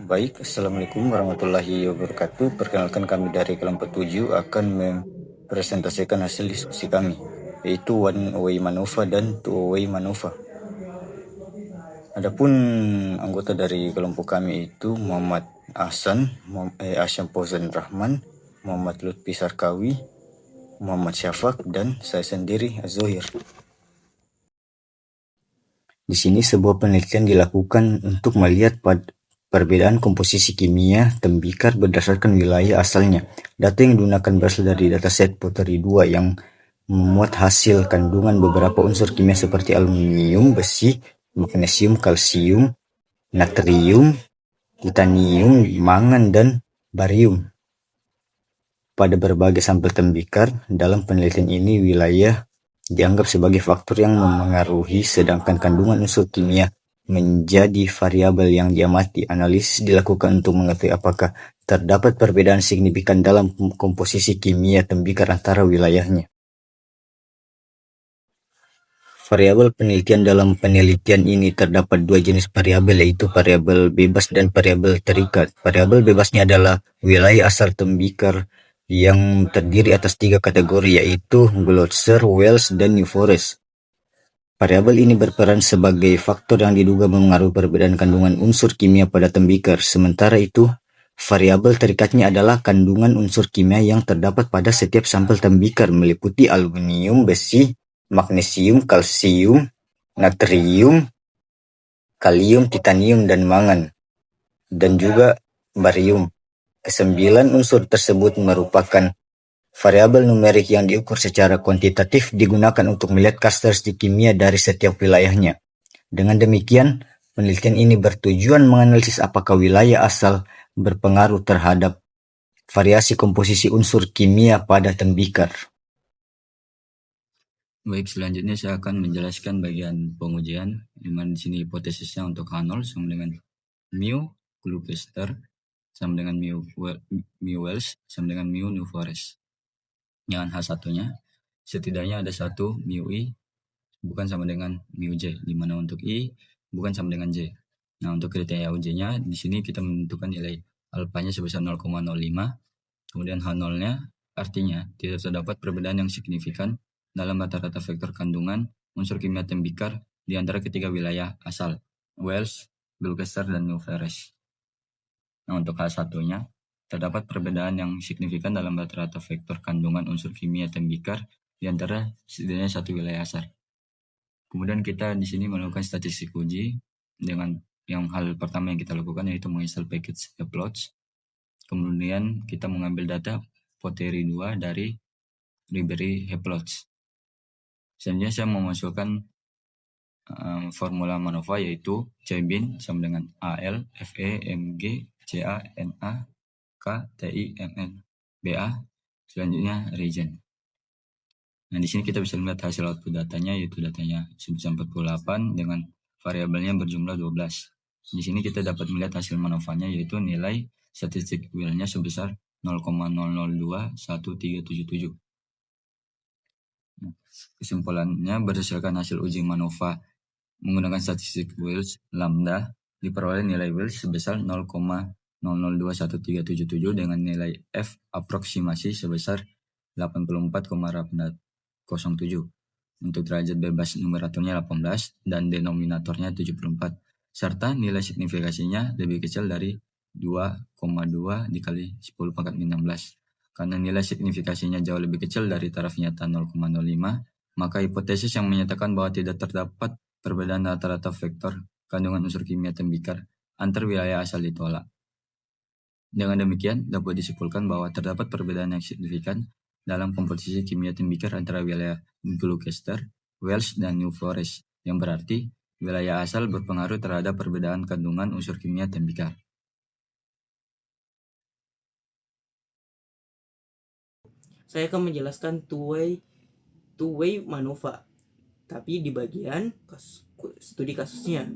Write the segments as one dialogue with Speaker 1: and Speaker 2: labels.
Speaker 1: Baik, Assalamualaikum warahmatullahi wabarakatuh. Perkenalkan, kami dari kelompok 7 akan mempresentasikan hasil diskusi kami, yaitu one way maneuver dan two way maneuver. Adapun anggota dari kelompok kami itu Muhammad Hasan, Asyam Fauzan Rahman, Muhammad Lutfi Sarkawi, Muhammad Syafaq, dan saya sendiri Azohir. Di sini sebuah penelitian dilakukan untuk melihat perbedaan komposisi kimia tembikar berdasarkan wilayah asalnya. Data yang digunakan berasal dari dataset Pottery 2 yang memuat hasil kandungan beberapa unsur kimia seperti aluminium, besi, magnesium, kalsium, natrium, titanium, mangan, dan barium. Pada berbagai sampel tembikar, dalam penelitian ini wilayah dianggap sebagai faktor yang memengaruhi, sedangkan kandungan unsur kimia menjadi variabel yang diamati. Analisis dilakukan untuk mengetahui apakah terdapat perbedaan signifikan dalam komposisi kimia tembikar antara wilayahnya. Variabel penelitian. Dalam penelitian ini terdapat dua jenis variabel, yaitu variabel bebas dan variabel terikat. Variabel bebasnya adalah wilayah asal tembikar yang terdiri atas tiga kategori, yaitu Gloucester, Wales, dan New Forest. Variabel ini berperan sebagai faktor yang diduga mempengaruhi perbedaan kandungan unsur kimia pada tembikar. Sementara itu, variabel terikatnya adalah kandungan unsur kimia yang terdapat pada setiap sampel tembikar, meliputi aluminium, besi, magnesium, kalsium, natrium, kalium, titanium, dan mangan, dan juga barium. Kesembilan unsur tersebut merupakan variabel numerik yang diukur secara kuantitatif, digunakan untuk melihat karakteristik kimia dari setiap wilayahnya. Dengan demikian, penelitian ini bertujuan menganalisis apakah wilayah asal berpengaruh terhadap variasi komposisi unsur kimia pada tembikar.
Speaker 2: Baik, selanjutnya saya akan menjelaskan bagian pengujian, di mana di sini hipotesisnya untuk H0 sama dengan mu Gloucester sama dengan mu Wales sama dengan mu New Forest. Dengan H1-nya, setidaknya ada satu mu I bukan sama dengan mu J, di mana untuk I bukan sama dengan J. Nah, untuk kriteria ujinya, di sini kita menentukan nilai alfanya sebesar 0,05, kemudian H0-nya artinya tidak terdapat perbedaan yang signifikan dalam rata-rata vektor kandungan unsur kimia tembikar di antara ketiga wilayah asal, Wales, Gloucester, dan New Forest. Nah, untuk H1-nya, terdapat perbedaan yang signifikan dalam rata-rata vektor kandungan unsur kimia tembikar di antara setidaknya satu wilayah asal. Kemudian kita di sini melakukan statistik uji dengan yang hal pertama yang kita lakukan yaitu menginstal package Heplots. Kemudian kita mengambil data Pottery 2 dari library Heplots. Selanjutnya saya memasukkan formula MANOVA yaitu CBIN sama dengan AL, FE, MG, CA, NA, K, TI, MN, BA. Selanjutnya reagent. Nah, di sini kita bisa melihat hasil output datanya, yaitu datanya sebesar 48 dengan variabelnya berjumlah 12. Di sini kita dapat melihat hasil MANOVA-nya, yaitu nilai statistik will-nya sebesar 0,002137. Nah, kesimpulannya berdasarkan hasil uji MANOVA menggunakan statistik Wills lambda diperoleh nilai Wills sebesar 0,002137 dengan nilai F aproksimasi sebesar 84,807. Untuk derajat bebas numeratornya 18 dan denominatornya 74, serta nilai signifikasinya lebih kecil dari 2,2 dikali 10 pangkat 16. Karena nilai signifikasinya jauh lebih kecil dari taraf nyata 0,05, maka hipotesis yang menyatakan bahwa tidak terdapat perbedaan rata-rata vektor kandungan unsur kimia tembikar antar wilayah asal ditolak. Dengan demikian, dapat disimpulkan bahwa terdapat perbedaan yang signifikan dalam komposisi kimia tembikar antara wilayah Gloucester, Wales, dan New Forest, yang berarti wilayah asal berpengaruh terhadap perbedaan kandungan unsur kimia tembikar.
Speaker 3: Saya akan menjelaskan two-way maneuver, tapi di bagian studi kasusnya.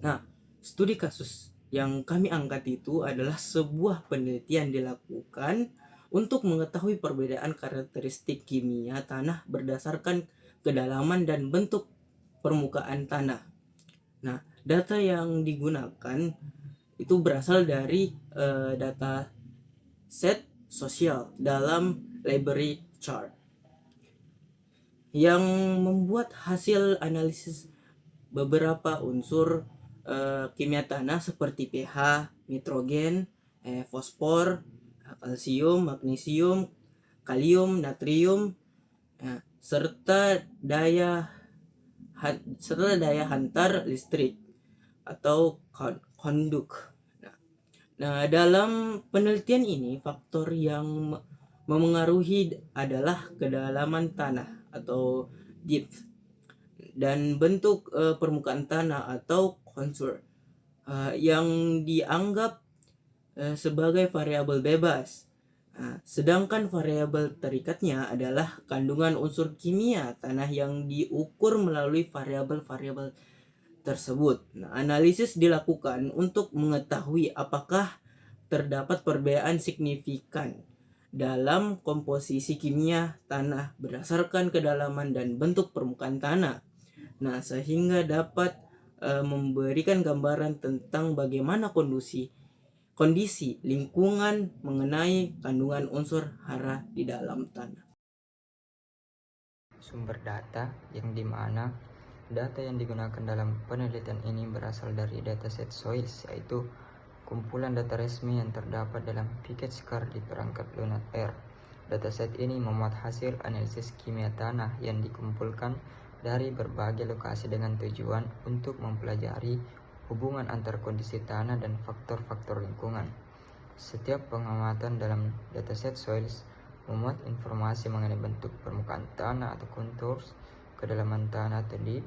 Speaker 3: Nah, studi kasus yang kami angkat itu adalah sebuah penelitian dilakukan untuk mengetahui perbedaan karakteristik kimia tanah berdasarkan kedalaman dan bentuk permukaan tanah. Nah, data yang digunakan itu berasal dari data set sosial dalam library chart yang membuat hasil analisis beberapa unsur kimia tanah seperti pH, nitrogen, fosfor, kalsium, magnesium, kalium, natrium, serta daya hantar listrik atau konduk. Nah, dalam penelitian ini faktor yang memengaruhi adalah kedalaman tanah atau depth dan bentuk permukaan tanah atau contour yang dianggap sebagai variabel bebas. Sedangkan variabel terikatnya adalah kandungan unsur kimia tanah yang diukur melalui variabel-variabel tersebut. Nah, analisis dilakukan untuk mengetahui apakah terdapat perbedaan signifikan dalam komposisi kimia tanah berdasarkan kedalaman dan bentuk permukaan tanah. Nah, sehingga dapat memberikan gambaran tentang bagaimana kondisi lingkungan mengenai kandungan unsur hara di dalam tanah.
Speaker 4: Sumber data yang dimana data yang digunakan dalam penelitian ini berasal dari dataset Soils, yaitu kumpulan data resmi yang terdapat dalam package car di perangkat Lunar Air. Dataset ini memuat hasil analisis kimia tanah yang dikumpulkan dari berbagai lokasi dengan tujuan untuk mempelajari hubungan antar kondisi tanah dan faktor-faktor lingkungan. Setiap pengamatan dalam dataset Soils memuat informasi mengenai bentuk permukaan tanah atau contours, kedalaman tanah atau depth,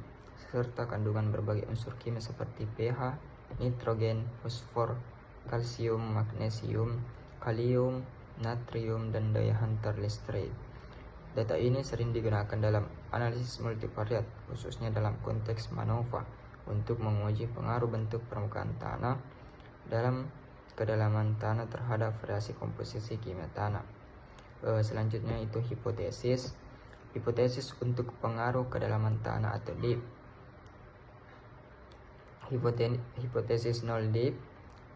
Speaker 4: serta kandungan berbagai unsur kimia seperti pH, nitrogen, fosfor, kalsium, magnesium, kalium, natrium, dan daya hantar listrik. Data ini sering digunakan dalam analisis multivariat, khususnya dalam konteks MANOVA, untuk menguji pengaruh bentuk permukaan tanah dalam kedalaman tanah terhadap variasi komposisi kimia tanah. Selanjutnya itu hipotesis untuk pengaruh kedalaman tanah atau depth. Hipotesis 0 depth,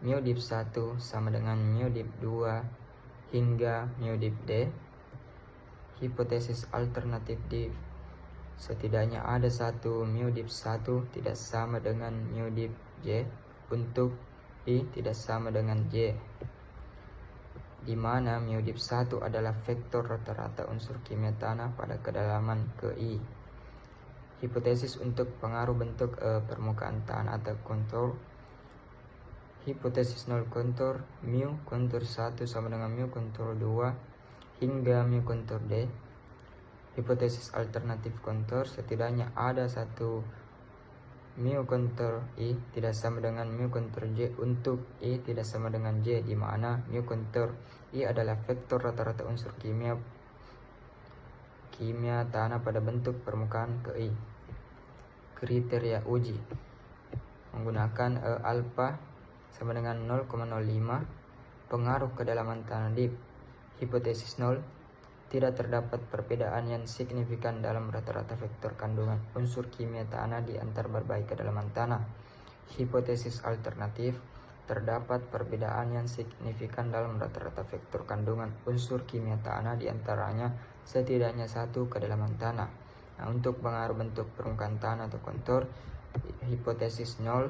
Speaker 4: mu depth 1 sama dengan mu depth 2 hingga mu depth D. Hipotesis alternatif depth, setidaknya ada satu mu depth 1 tidak sama dengan mu depth J untuk I tidak sama dengan J, di mana mu depth 1 adalah vektor rata-rata unsur kimia tanah pada kedalaman ke I. Hipotesis untuk pengaruh bentuk permukaan tanah atau kontur. Hipotesis 0 kontur, mu kontur 1 sama dengan mu kontur 2 hingga mu kontur D. Hipotesis alternatif kontur, setidaknya ada satu mu kontur I tidak sama dengan mu kontur J untuk I tidak sama dengan J, di mana mu kontur I adalah vektor rata-rata unsur kimia tanah pada bentuk permukaan ke I. Kriteria uji menggunakan alpha sama dengan 0,05, pengaruh kedalaman tanah depth. Hipotesis 0, tidak terdapat perbedaan yang signifikan dalam rata-rata vektor kandungan unsur kimia tanah di antar berbagai kedalaman tanah. Hipotesis alternatif, terdapat perbedaan yang signifikan dalam rata-rata vektor kandungan unsur kimia tanah di antaranya setidaknya satu kedalaman tanah. Nah, untuk pengaruh bentuk permukaan tanah atau kontur, hipotesis 0,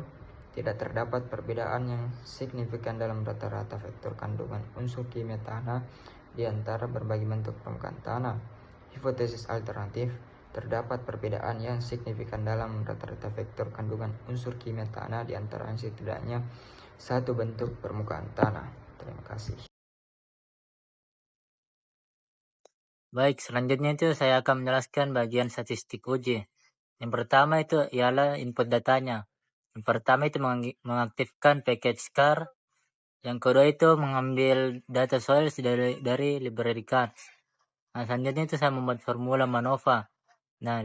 Speaker 4: tidak terdapat perbedaan yang signifikan dalam rata-rata vektor kandungan unsur kimia tanah di antara berbagai bentuk permukaan tanah. Hipotesis alternatif, terdapat perbedaan yang signifikan dalam rata-rata vektor kandungan unsur kimia tanah di antara setidaknya satu bentuk permukaan tanah. Terima kasih.
Speaker 5: Baik, selanjutnya itu saya akan menjelaskan bagian statistik uji. Yang pertama itu ialah input datanya. Yang pertama itu mengaktifkan package car. Yang kedua itu mengambil data soils dari library cards. Nah, selanjutnya itu saya membuat formula MANOVA. Nah,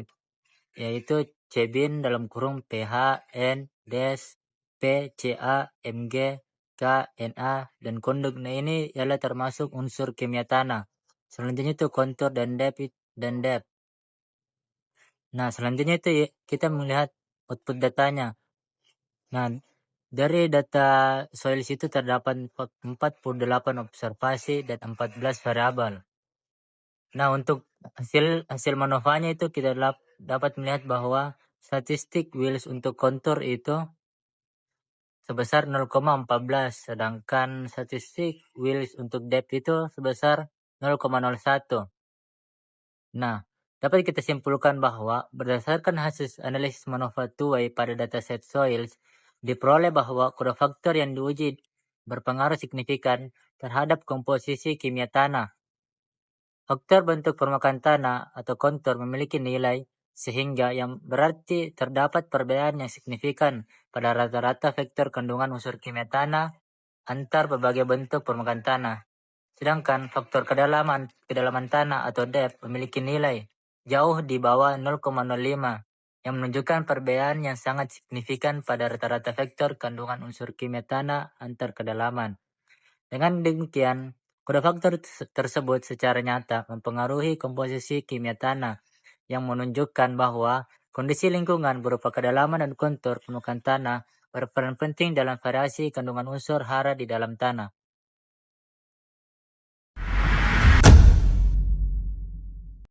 Speaker 5: yaitu Cbin dalam kurung pH, N, Des, P, Ca, Mg, K, Na, dan konduk. Nah, ini ialah termasuk unsur kimia tanah. Selanjutnya itu kontur dan depth. Nah, selanjutnya itu kita melihat output datanya. Nah, Dari data soils itu terdapat 48 observasi dan 14 variabel. Nah, untuk hasil manufanya itu kita dapat melihat bahwa statistik Wills untuk kontur itu sebesar 0,14, sedangkan statistik Wills untuk depth itu sebesar 0,01. Nah, dapat kita simpulkan bahwa berdasarkan hasil analisis manfaat tuai pada dataset soils, diperoleh bahwa kedua faktor yang diuji berpengaruh signifikan terhadap komposisi kimia tanah. Faktor bentuk permukaan tanah atau kontur memiliki nilai sehingga yang berarti terdapat perbedaan yang signifikan pada rata-rata vektor kandungan unsur kimia tanah antar berbagai bentuk permukaan tanah. Sedangkan faktor kedalaman tanah atau depth memiliki nilai jauh di bawah 0,05 yang menunjukkan perbedaan yang sangat signifikan pada rata-rata vektor kandungan unsur kimia tanah antar kedalaman. Dengan demikian, kedua faktor tersebut secara nyata mempengaruhi komposisi kimia tanah yang menunjukkan bahwa kondisi lingkungan berupa kedalaman dan kontur permukaan tanah berperan penting dalam variasi kandungan unsur hara di dalam tanah.